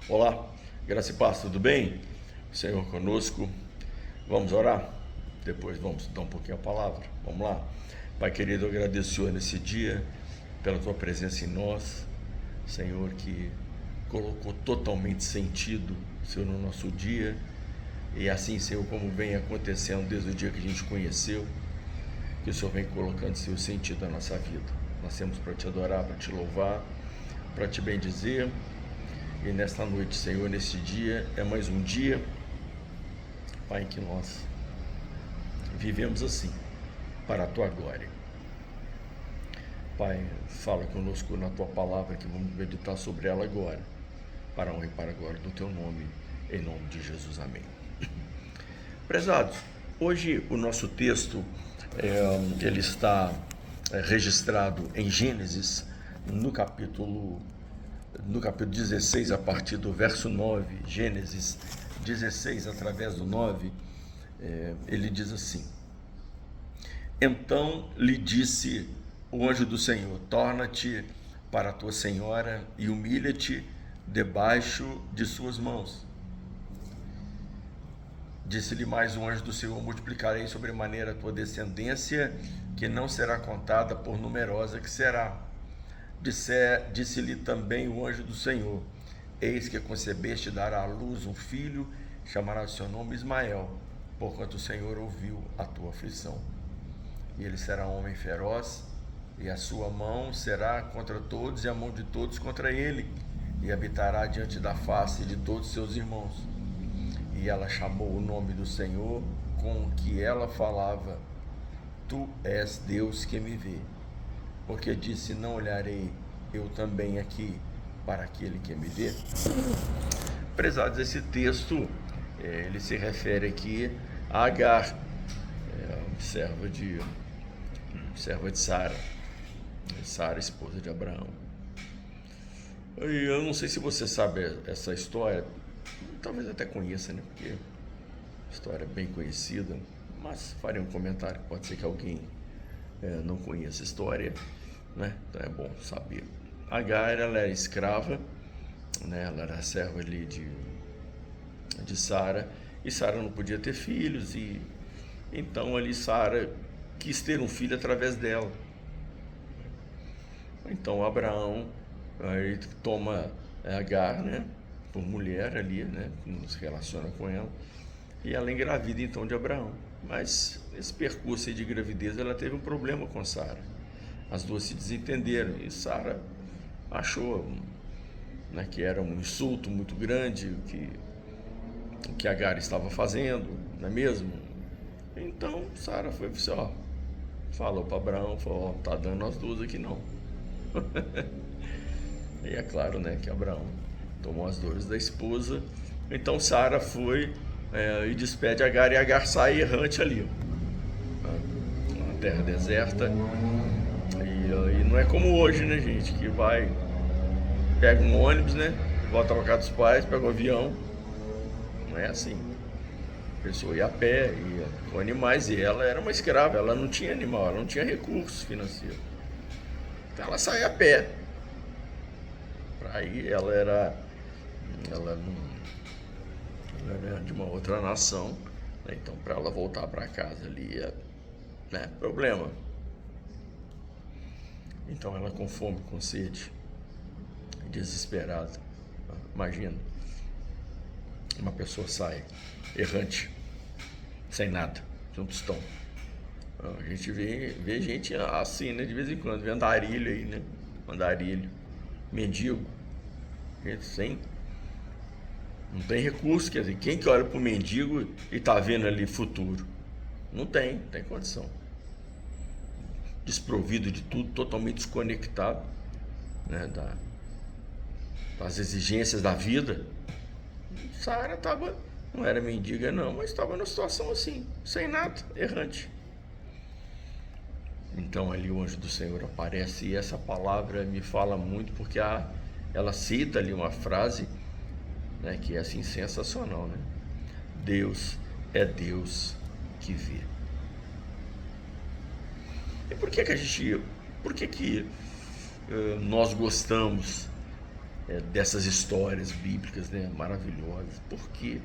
Olá, graça e paz, tudo bem? Senhor conosco. Vamos orar? Depois vamos dar um pouquinho a palavra. Vamos lá. Pai querido, eu agradeço, Senhor, nesse dia, pela tua presença em nós. Senhor, que colocou totalmente sentido, Senhor, no nosso dia. E assim, Senhor, como vem acontecendo desde o dia que a gente conheceu, que o Senhor vem colocando, Senhor, sentido na nossa vida. Nós temos para te adorar, para te louvar, para te bendizer. E nesta noite, Senhor, neste dia, é mais um dia, Pai, em que nós vivemos assim, para a Tua glória. Pai, fala conosco na Tua palavra, que vamos meditar sobre ela agora, para a honra e para a glória do Teu nome, em nome de Jesus, amém. Prezados, hoje o nosso texto, ele está registrado em Gênesis, no capítulo 16, a partir do verso 9, Gênesis 16, através do 9, ele diz assim: Então lhe disse o anjo do Senhor: Torna-te para a tua senhora e humilha-te debaixo de suas mãos. Disse-lhe mais o anjo do Senhor: Multiplicarei sobremaneira a tua descendência, que não será contada por numerosa que será. Disse-lhe também o anjo do Senhor: Eis que concebeste e dará à luz um filho, chamará o seu nome Ismael, porquanto o Senhor ouviu a tua aflição. E ele será um homem feroz, e a sua mão será contra todos, e a mão de todos contra ele, e habitará diante da face de todos seus irmãos. E ela chamou o nome do Senhor com que ela falava: Tu és Deus que me vê. Porque disse: Não olharei eu também aqui para aquele que me vê. Prezados, esse texto, ele se refere aqui a Agar, serva de Sara, Sara, esposa de Abraão. E eu não sei se você sabe essa história, talvez até conheça, né? Porque a história é bem conhecida, mas farei um comentário, pode ser que alguém não conheça a história, né? Então é bom saber. Agar, ela era escrava, né? Ela era serva ali de Sara, e Sara não podia ter filhos, e então ali Sara quis ter um filho através dela. Então Abraão aí toma Agar, né, por mulher ali, né, se relaciona com ela, e ela engravida então de Abraão. Mas nesse percurso aí de gravidez ela teve um problema com Sara. As duas se desentenderam e Sara achou, né, que era um insulto muito grande o que Agar estava fazendo, não é mesmo? Então Sara foi assim, falou para Abraão, falou: tá dando nós duas aqui não. E é claro, né, que Abraão tomou as dores da esposa. Então Sara foi e despede Agar, e Agar sai errante ali, na terra deserta. E não é como hoje, né, gente, que vai, pega um ônibus, né, volta para casa dos pais, pega um avião. Não é assim. A pessoa ia a pé, ia com animais, e ela era uma escrava, ela não tinha animal, ela não tinha recursos financeiros. Então ela saía a pé. Aí ela era de uma outra nação, né? Então para ela voltar para casa ali né, problema. Então ela com fome, com sede, desesperada. Imagina, uma pessoa sai errante, sem nada, sem um tostão. A gente vê gente assim, né, de vez em quando, vê andarilho aí, né? Andarilho, mendigo, gente sem, não tem recurso. Quer dizer, quem que olha para o mendigo e tá vendo ali futuro? Não tem condição. Desprovido de tudo, totalmente desconectado, né, das exigências da vida. Sara não era mendiga não, mas estava numa situação assim, sem nada, errante. Então ali o anjo do Senhor aparece, e essa palavra me fala muito, porque ela cita ali uma frase, né, que é assim sensacional, né? Deus é Deus que vê. E por que nós gostamos dessas histórias bíblicas, né, maravilhosas. Por quê?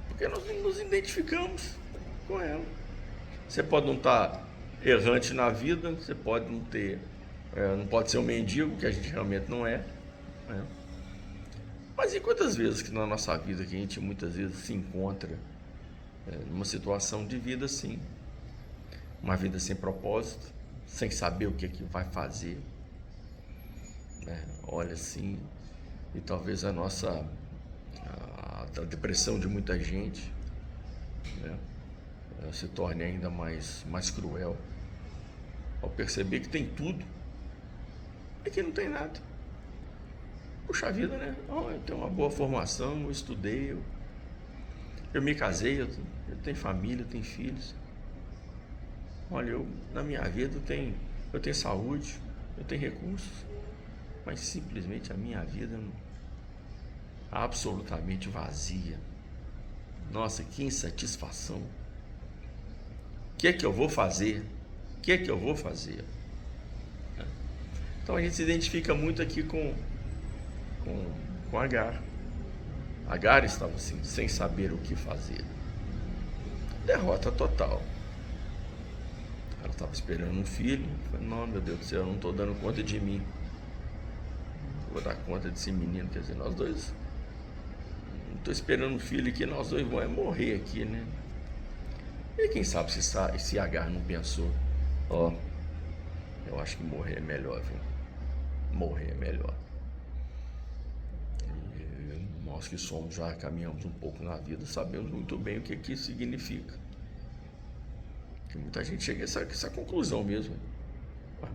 Porque nós nos identificamos com ela. Você pode não estar errante na vida, você pode não ter, não pode ser um mendigo, que a gente realmente não é, né? Mas e quantas vezes que na nossa vida que a gente muitas vezes se encontra numa situação de vida assim, uma vida sem propósito, sem saber o que é que vai fazer, né? Olha assim, e talvez a depressão de muita gente, né, se torne ainda mais cruel ao perceber que tem tudo e que não tem nada. Puxa vida, né? Eu tenho uma boa formação, eu estudei, eu me casei, eu tenho família, eu tenho filhos. Olha, na minha vida eu tenho saúde, eu tenho recursos, mas simplesmente a minha vida absolutamente vazia. Nossa, que insatisfação. O que é que eu vou fazer? O que é que eu vou fazer? Então a gente se identifica muito aqui com Agar. Agar estava assim, sem saber o que fazer. Derrota total. Ela estava esperando um filho. Falei, não, meu Deus do céu, eu não estou dando conta de mim. Vou dar conta desse menino. Quer dizer, nós dois, não estou esperando um filho aqui, nós dois vamos morrer aqui, né? E quem sabe se Agar não pensou, eu acho que morrer é melhor, viu? Morrer é melhor. E nós que já caminhamos um pouco na vida, sabemos muito bem o que isso significa. Que muita gente chega a essa conclusão mesmo.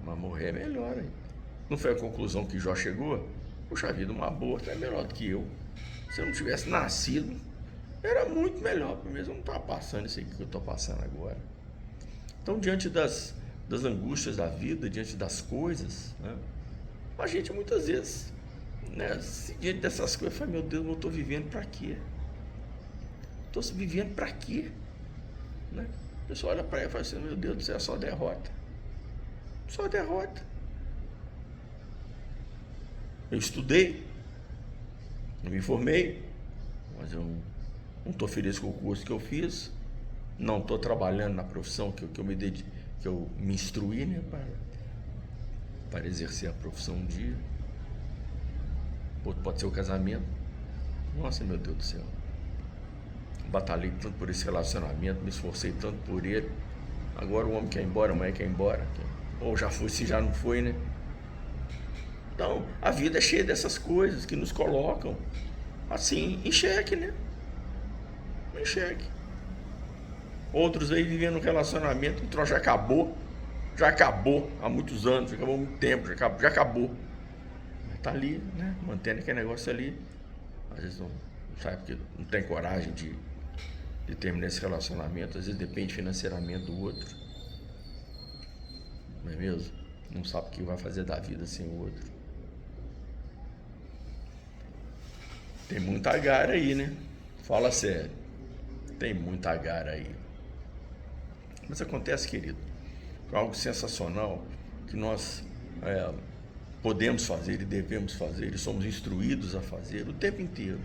Mas morrer é melhor, hein? Não foi a conclusão que Jó chegou? Puxa vida, um aborto é melhor do que eu. Se eu não tivesse nascido, era muito melhor para mim. Eu não estava passando isso aqui que eu estou passando agora. Então, diante das angústias da vida, diante das coisas, né, a gente muitas vezes, né, diante dessas coisas, fala, meu Deus, eu estou vivendo para quê? Estou vivendo para quê? Né? A pessoa olha para ela e fala assim, meu Deus do céu, é só derrota. Só derrota. Eu estudei, eu me formei, mas eu não estou feliz com o curso que eu fiz, não estou trabalhando na profissão que eu me instruí, né, para exercer a profissão um dia. Outro pode ser o casamento. Nossa, meu Deus do céu. Batalhei tanto por esse relacionamento, me esforcei tanto por ele. Agora o homem quer ir embora, a mulher quer ir embora. Ou já foi, se já não foi, né? Então, a vida é cheia dessas coisas que nos colocam assim, em xeque, né? Em xeque. Outros aí vivendo um relacionamento, o troço já acabou há muitos anos, já acabou há muito tempo, já acabou. Tá ali, né? Mantendo aquele negócio ali. Às vezes não sabe porque não tem coragem de terminar esse relacionamento, às vezes depende financeiramente do outro. Não é mesmo? Não sabe o que vai fazer da vida sem o outro. Tem muita Agar aí, né? Fala sério. Tem muita Agar aí. Mas acontece, querido, algo sensacional que nós podemos fazer e devemos fazer e somos instruídos a fazer o tempo inteiro.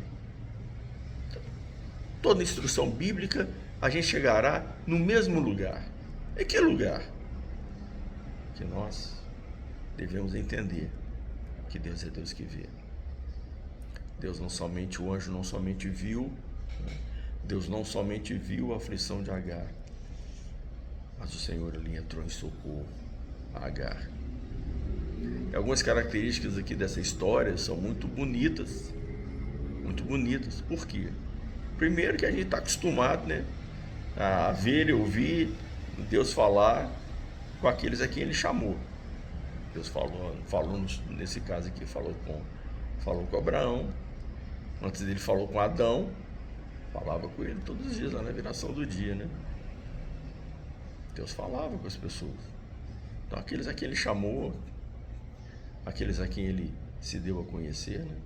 Toda instrução bíblica, a gente chegará no mesmo lugar. E que lugar? Que nós devemos entender que Deus é Deus que vê. Deus não somente, o anjo não somente viu, Deus não somente viu a aflição de Agar, mas o Senhor ali entrou em socorro a Agar. E algumas características aqui dessa história são muito bonitas. Muito bonitas. Por quê? Primeiro que a gente está acostumado, né, a ver e ouvir Deus falar com aqueles a quem Ele chamou. Deus falou nesse caso aqui, falou com Abraão. Antes dele falou com Adão, falava com ele todos os dias, lá na viração do dia, né? Deus falava com as pessoas. Então aqueles a quem Ele chamou, aqueles a quem Ele se deu a conhecer, né?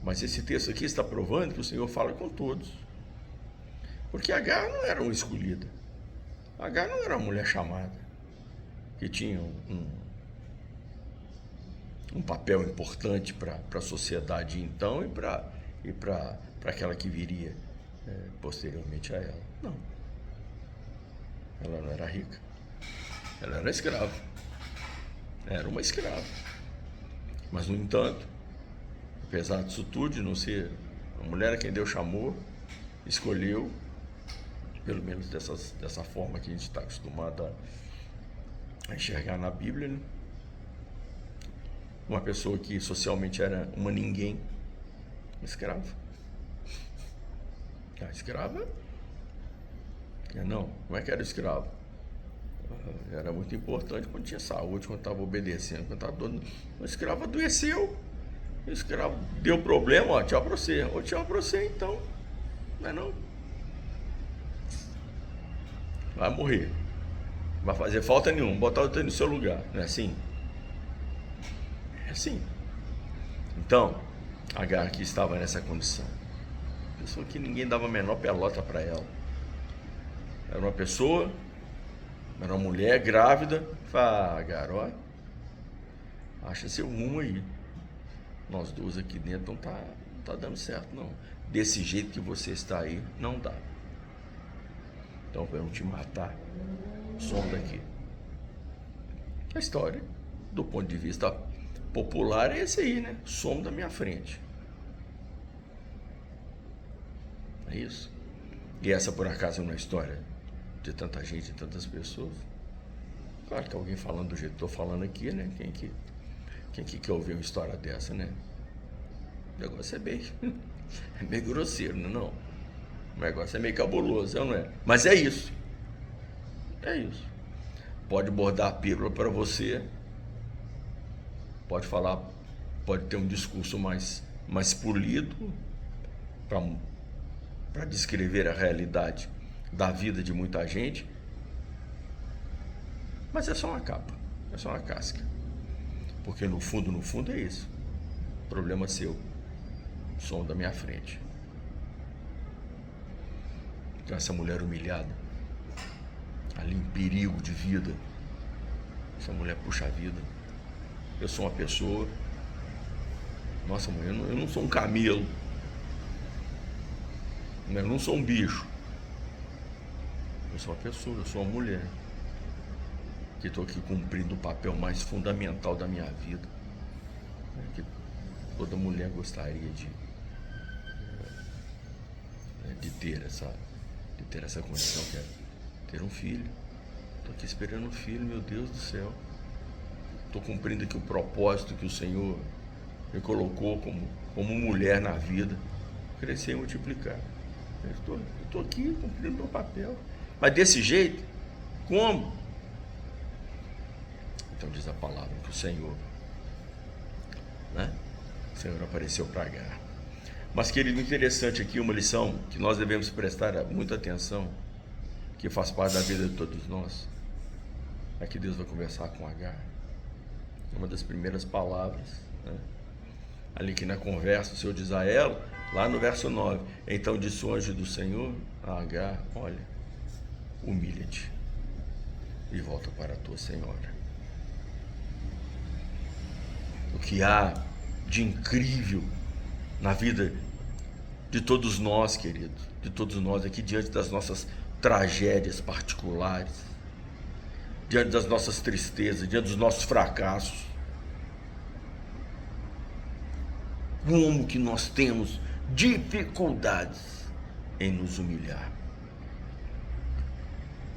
Mas esse texto aqui está provando que o Senhor fala com todos. Porque Agar não era uma escolhida. Agar não era uma mulher chamada, que tinha um papel importante para a sociedade então e para aquela que viria posteriormente a ela. Não. Ela não era rica. Ela era escrava. Era uma escrava. Mas, no entanto, apesar disso tudo, de não ser a mulher a quem Deus chamou, escolheu, pelo menos dessa forma que a gente está acostumado a enxergar na Bíblia, né? Uma pessoa que socialmente era uma ninguém, uma escrava. A escrava? Não é que era escravo. Era muito importante quando tinha saúde, quando estava obedecendo, quando estava dando. O escravo adoeceu, o escravo deu problema, ó, tchau pra você. Ou tchau pra você, então. Não é não? Vai morrer. Não vai fazer falta nenhuma, botar outro no seu lugar. Não é assim? É assim. Então, Agar aqui estava nessa condição. Pessoa que ninguém dava a menor pelota para ela. Era uma pessoa, era uma mulher grávida. Fala, Agar, ó, acha seu rumo aí. Nós duas aqui dentro não tá dando certo, não. Desse jeito que você está aí, não dá. Então vamos te matar. Some daqui. A história, do ponto de vista popular, é esse aí, né? Some da minha frente. É isso. E essa, por acaso, é uma história de tanta gente, de tantas pessoas. Claro que alguém falando do jeito que estou falando aqui, né? Quem que quer ouvir uma história dessa, né? O negócio é meio grosseiro, não é não? O negócio é meio cabuloso, não é? Mas é isso. É isso. Pode bordar a pílula para você, pode falar, pode ter um discurso mais polido para descrever a realidade da vida de muita gente, mas é só uma capa, é só uma casca, porque no fundo é isso. Problema seu, som da minha frente. Então essa mulher humilhada, ali em perigo de vida, essa mulher, puxa vida, eu sou uma pessoa, nossa mulher, eu não sou um camelo, eu não sou um bicho, eu sou uma pessoa, eu sou uma mulher, que estou aqui cumprindo o papel mais fundamental da minha vida, que toda mulher gostaria de ter essa condição, que é ter um filho. Estou aqui esperando um filho, meu Deus do céu. Estou cumprindo aqui o propósito que o Senhor me colocou como mulher na vida, crescer e multiplicar. Eu estou aqui cumprindo meu papel. Mas desse jeito, como? Então diz a palavra que o Senhor apareceu para Agar. Mas, querido, interessante aqui, uma lição que nós devemos prestar muita atenção, que faz parte da vida de todos nós, é que Deus vai conversar com Agar. Uma das primeiras palavras, né? Ali que na conversa o Senhor diz a ela, lá no verso 9, então disse o anjo do Senhor a Agar, olha, humilha-te e volta para a tua senhora. O que há de incrível na vida de todos nós, querido, de todos nós aqui, diante das nossas tragédias particulares, diante das nossas tristezas, diante dos nossos fracassos, como que nós temos dificuldades em nos humilhar.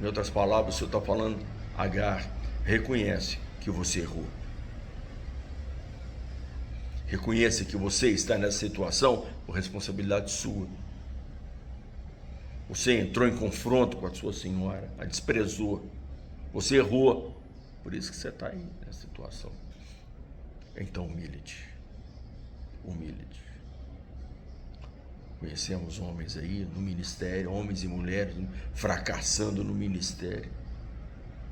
Em outras palavras, o Senhor está falando, Agar, reconhece que você errou. Reconheça que você está nessa situação por responsabilidade sua. Você entrou em confronto com a sua senhora, a desprezou. Você errou. Por isso que você está aí nessa situação. Então humilhe-te. Humilhe-te. Conhecemos homens aí no ministério, homens e mulheres fracassando no ministério.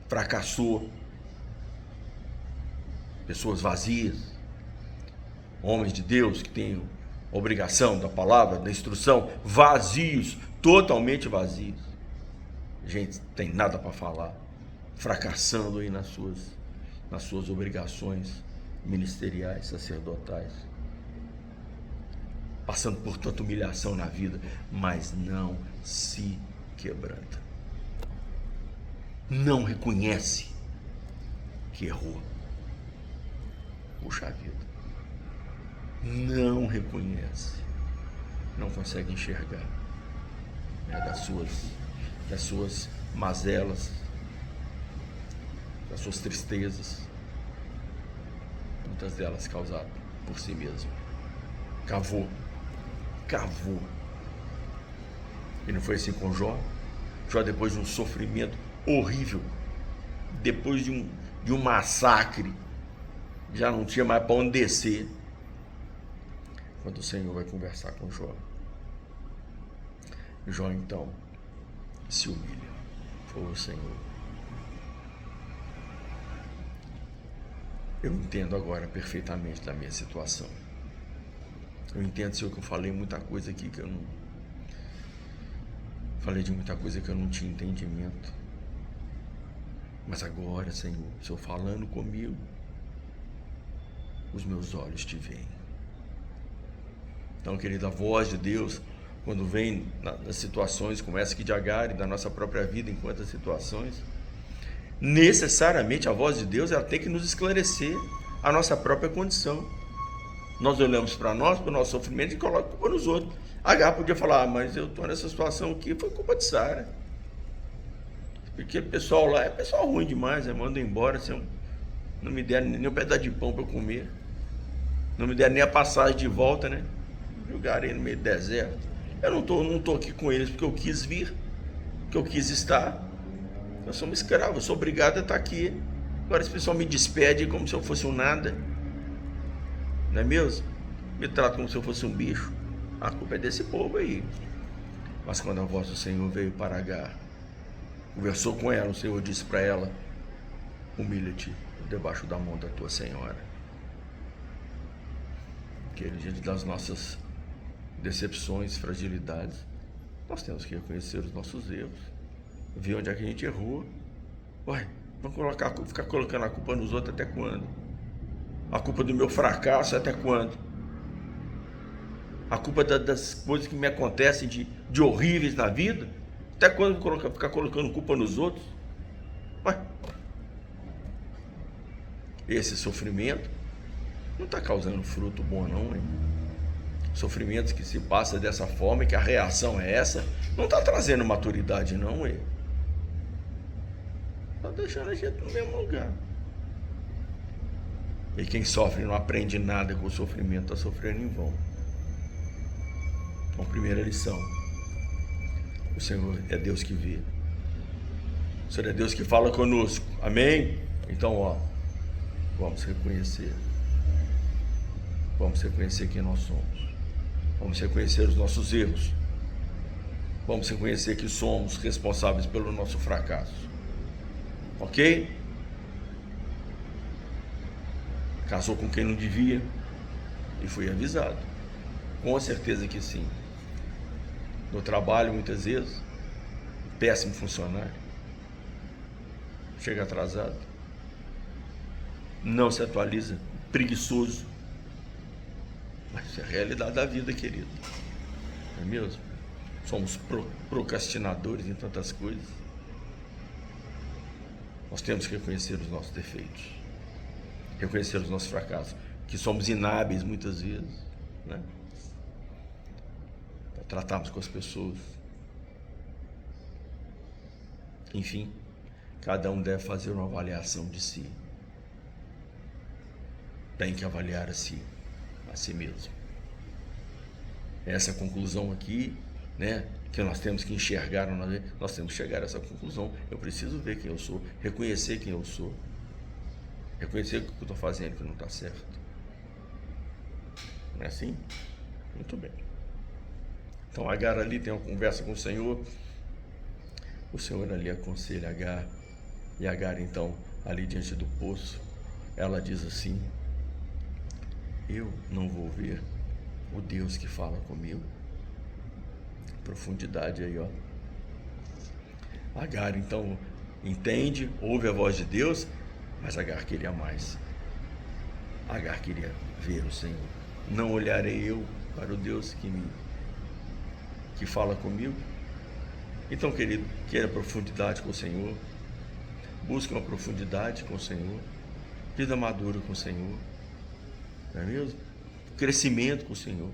Fracassou. Pessoas vazias. Homens de Deus que têm obrigação da palavra, da instrução, vazios, totalmente vazios. Gente, tem nada para falar, fracassando aí nas suas obrigações ministeriais, sacerdotais, passando por tanta humilhação na vida, mas não se quebranta. Não reconhece que errou. Puxa vida. Não reconhece. Não consegue enxergar, né, das suas mazelas, das suas tristezas, muitas delas causadas por si mesmo. Cavou. E não foi assim com Jó? Jó, depois de um sofrimento horrível, depois de um massacre, já não tinha mais para onde descer, quando o Senhor vai conversar com Jó. Jó então se humilha. Foi o Senhor. Eu entendo agora perfeitamente da minha situação. Eu entendo, Senhor, que eu falei muita coisa aqui que eu não... Falei de muita coisa que eu não tinha entendimento. Mas agora, Senhor, o Senhor falando comigo, os meus olhos te veem. Então, querida, a voz de Deus, quando vem nas situações como essa aqui de Agar e da nossa própria vida, em quantas situações, necessariamente a voz de Deus, ela tem que nos esclarecer a nossa própria condição. Nós olhamos para nós, para o nosso sofrimento e colocamos culpa nos outros. Agar podia falar, mas eu estou nessa situação aqui, foi culpa de Sara. Porque o pessoal lá é pessoal ruim demais, manda embora, assim, não me deram nem um pedaço de pão para eu comer, não me deram nem a passagem de volta, né? Jogarei no meio do deserto. Eu não tô aqui com eles porque eu quis vir, porque eu quis estar. Eu sou um escravo, eu sou obrigado a estar aqui. Agora esse pessoal me despede como se eu fosse um nada. Não é mesmo? Me trata como se eu fosse um bicho. A culpa é desse povo aí. Mas quando a voz do Senhor veio para Agar, conversou com ela, o Senhor disse para ela: humilha-te debaixo da mão da tua senhora. Que diante das nossas decepções, fragilidades, nós temos que reconhecer os nossos erros, ver onde é que a gente errou. Ué, vamos ficar colocando a culpa nos outros até quando? A culpa do meu fracasso até quando? A culpa das coisas que me acontecem de horríveis na vida? Até quando eu vou ficar colocando culpa nos outros? Ué, esse sofrimento não está causando fruto bom não, hein? Sofrimentos que se passa dessa forma e que a reação é essa, não está trazendo maturidade não, hein? Está deixando a gente no mesmo lugar. E quem sofre não aprende nada com o sofrimento, está sofrendo em vão. Então, primeira lição: o Senhor é Deus que vê. O Senhor é Deus que fala conosco. Amém? Então, vamos reconhecer. Vamos reconhecer quem nós somos. Vamos reconhecer os nossos erros. Vamos reconhecer que somos responsáveis pelo nosso fracasso. Ok? Casou com quem não devia e fui avisado. Com certeza que sim. No trabalho, muitas vezes, péssimo funcionário, chega atrasado, não se atualiza, preguiçoso. Mas isso é a realidade da vida, querido. Não é mesmo? Somos procrastinadores em tantas coisas. Nós temos que reconhecer os nossos defeitos, reconhecer os nossos fracassos, que somos inábeis muitas vezes, né? Para tratarmos com as pessoas. Enfim, cada um deve fazer uma avaliação de si. Tem que avaliar a si mesmo. Essa conclusão aqui, né, que nós temos que enxergar, nós temos que chegar a essa conclusão. Eu preciso ver quem eu sou, reconhecer quem eu sou, reconhecer o que eu estou fazendo que não está certo. Não é assim? Muito bem. Então Agar ali tem uma conversa com o Senhor ali aconselha Agar, e Agar então ali diante do poço, ela diz assim: eu não vou ver o Deus que fala comigo? Profundidade aí, Agar então entende, ouve a voz de Deus, mas Agar queria mais. Agar queria ver o Senhor. Não olharei eu para o Deus que fala comigo? Então, querido, queira profundidade com o Senhor, busque uma profundidade com o Senhor, vida madura com o Senhor, não é mesmo? Crescimento com o Senhor,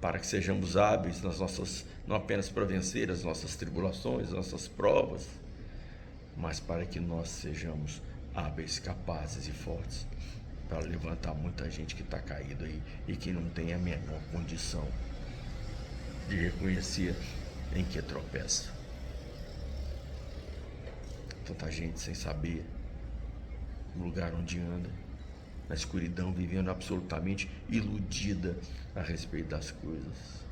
para que sejamos hábeis nas nossas, não apenas para vencer as nossas tribulações, as nossas provas, mas para que nós sejamos hábeis, capazes e fortes para levantar muita gente que está caído aí e que não tem a menor condição de reconhecer em que tropeça. Tanta gente sem saber o lugar onde anda, na escuridão, vivendo absolutamente iludida a respeito das coisas.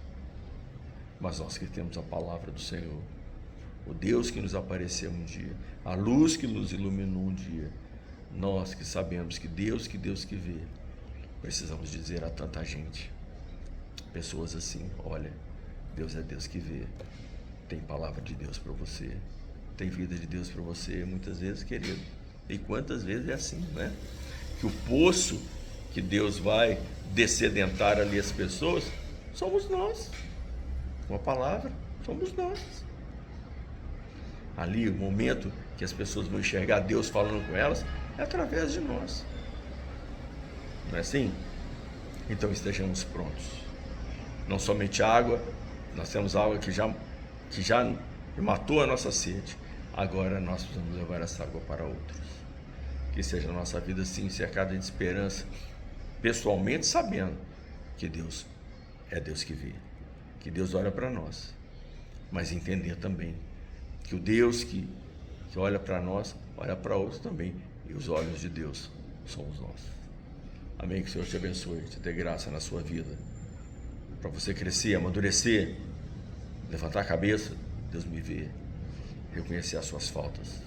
Mas nós que temos a palavra do Senhor, o Deus que nos apareceu um dia, a luz que nos iluminou um dia, nós que sabemos que Deus que vê, precisamos dizer a tanta gente, pessoas assim: olha, Deus é Deus que vê, tem palavra de Deus para você, tem vida de Deus para você, muitas vezes, querido. E quantas vezes é assim, né? Que o poço que Deus vai descedentar ali as pessoas, somos nós. Com a palavra, somos nós. Ali, o momento que as pessoas vão enxergar Deus falando com elas, é através de nós. Não é assim? Então estejamos prontos. Não somente água, nós temos água que já matou a nossa sede. Agora nós precisamos levar essa água para outros. Que seja a nossa vida sim cercada de esperança, pessoalmente sabendo que Deus é Deus que vê, que Deus olha para nós, mas entender também que o Deus que olha para nós, olha para outros também, e os olhos de Deus somos nós. Amém? Que o Senhor te abençoe, te dê graça na sua vida, para você crescer, amadurecer, levantar a cabeça, Deus me vê, reconhecer as suas faltas,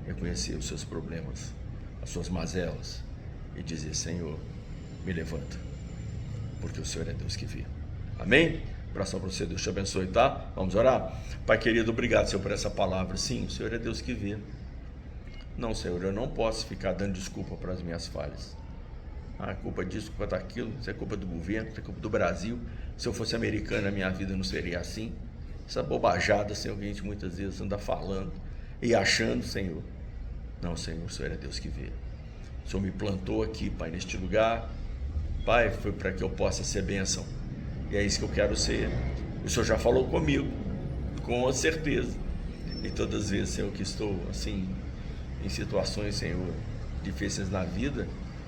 reconhecer os seus problemas, as suas mazelas, e dizer: Senhor, me levanta, porque o Senhor é Deus que vê. Amém? Oração para você, Deus te abençoe, tá? Vamos orar? Pai querido, obrigado, Senhor, por essa palavra. Sim, o Senhor é Deus que vê. Não, Senhor, eu não posso ficar dando desculpa para as minhas falhas. Ah, culpa disso, culpa daquilo, isso é culpa do governo, isso é culpa do Brasil. Se eu fosse americano, a minha vida não seria assim. Essa bobajada, Senhor, que a gente muitas vezes anda falando e achando, Senhor. Não, Senhor, o Senhor é Deus que vê. O Senhor me plantou aqui, Pai, neste lugar. Pai, foi para que eu possa ser bênção. E é isso que eu quero ser. O Senhor já falou comigo, com certeza. E todas as vezes, Senhor, que estou assim, em situações, Senhor, difíceis na vida,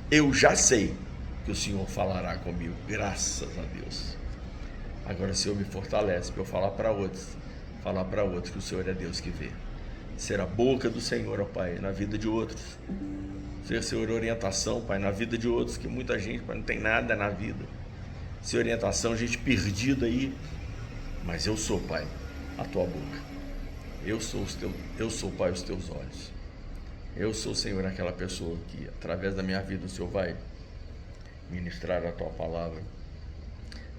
eu já sei que o Senhor falará comigo, graças a Deus. Agora, o Senhor me fortalece para eu falar para outros que o Senhor é Deus que vê. Ser a boca do Senhor, ó Pai, na vida de outros. Ser, Senhor, orientação, Pai, na vida de outros, que muita gente, Pai, não tem nada na vida. Ser orientação, gente perdida aí. Mas eu sou, Pai, a tua boca. Eu sou, Pai, os teus olhos. Eu sou, Senhor, aquela pessoa que, através da minha vida, o Senhor vai ministrar a tua palavra,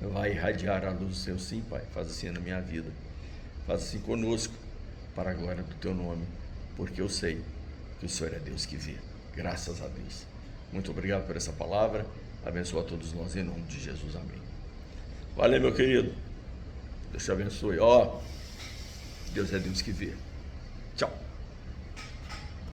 vai irradiar a luz do Senhor. Sim, Pai, faz assim na minha vida, faz assim conosco, para a glória do teu nome, porque eu sei que o Senhor é Deus que vê. Graças a Deus. Muito obrigado por essa palavra. Abençoa a todos nós em nome de Jesus. Amém. Valeu, meu querido. Deus te abençoe. Deus é Deus que vê. Tchau.